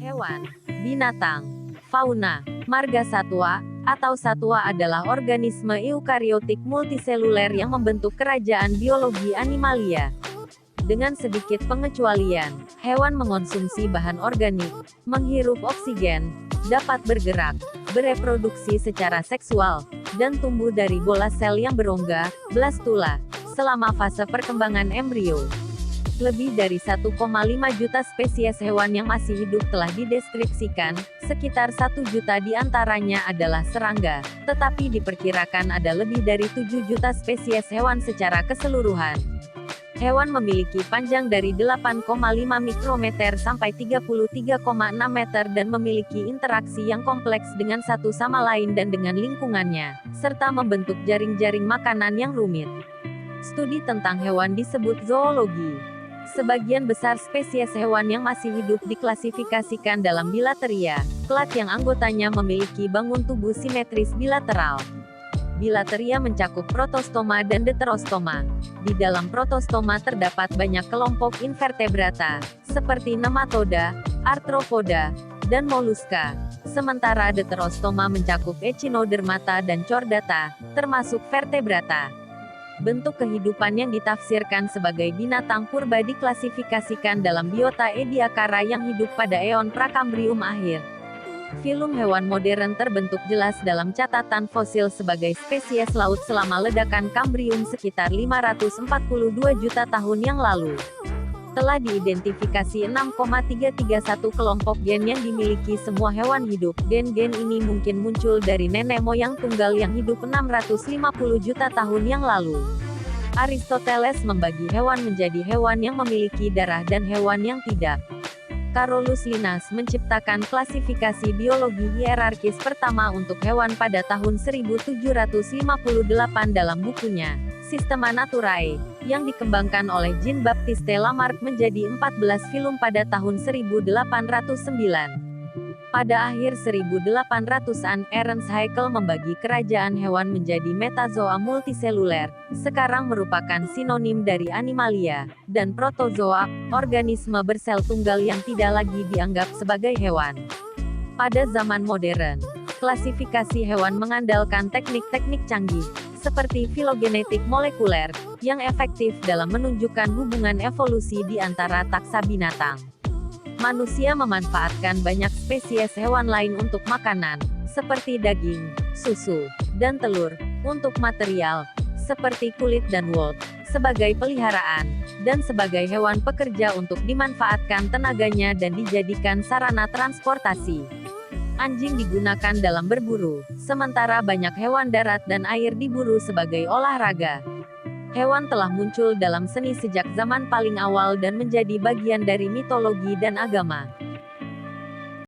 Hewan, binatang, fauna, marga satwa, atau satwa adalah organisme eukariotik multiseluler yang membentuk kerajaan biologi animalia. Dengan sedikit pengecualian, hewan mengonsumsi bahan organik, menghirup oksigen, dapat bergerak, bereproduksi secara seksual, dan tumbuh dari bola sel yang berongga, blastula, selama fase perkembangan embrio. Lebih dari 1,5 juta spesies hewan yang masih hidup telah dideskripsikan, sekitar 1 juta di antaranya adalah serangga, tetapi diperkirakan ada lebih dari 7 juta spesies hewan secara keseluruhan. Hewan memiliki panjang dari 8,5 mikrometer sampai 33,6 meter dan memiliki interaksi yang kompleks dengan satu sama lain dan dengan lingkungannya, serta membentuk jaring-jaring makanan yang rumit. Studi tentang hewan disebut zoologi. Sebagian besar spesies hewan yang masih hidup diklasifikasikan dalam bilateria, kelat yang anggotanya memiliki bangun tubuh simetris bilateral. Bilateria mencakup protostoma dan deuterostoma. Di dalam protostoma terdapat banyak kelompok invertebrata, seperti nematoda, arthropoda, dan moluska. Sementara deuterostoma mencakup echinodermata dan chordata, termasuk vertebrata. Bentuk kehidupan yang ditafsirkan sebagai binatang purba diklasifikasikan dalam biota Ediacara yang hidup pada eon Prakambrium akhir. Filum hewan modern terbentuk jelas dalam catatan fosil sebagai spesies laut selama ledakan Kambrium sekitar 542 juta tahun yang lalu. Telah diidentifikasi 6,331 kelompok gen yang dimiliki semua hewan hidup. Gen-gen ini mungkin muncul dari nenek moyang tunggal yang hidup 650 juta tahun yang lalu. Aristoteles membagi hewan menjadi hewan yang memiliki darah dan hewan yang tidak. Carolus Linnaeus menciptakan klasifikasi biologi hierarkis pertama untuk hewan pada tahun 1758 dalam bukunya, Systema Naturae, yang dikembangkan oleh Jean-Baptiste Lamarck menjadi 14 filum pada tahun 1809. Pada akhir 1800-an, Ernst Haeckel membagi kerajaan hewan menjadi metazoa multiseluler, sekarang merupakan sinonim dari animalia, dan protozoa, organisme bersel tunggal yang tidak lagi dianggap sebagai hewan. Pada zaman modern, klasifikasi hewan mengandalkan teknik-teknik canggih, seperti filogenetik molekuler, yang efektif dalam menunjukkan hubungan evolusi di antara taksa binatang. Manusia memanfaatkan banyak spesies hewan lain untuk makanan, seperti daging, susu, dan telur, untuk material, seperti kulit dan wool, sebagai peliharaan, dan sebagai hewan pekerja untuk dimanfaatkan tenaganya dan dijadikan sarana transportasi. Anjing digunakan dalam berburu, sementara banyak hewan darat dan air diburu sebagai olahraga. Hewan telah muncul dalam seni sejak zaman paling awal dan menjadi bagian dari mitologi dan agama.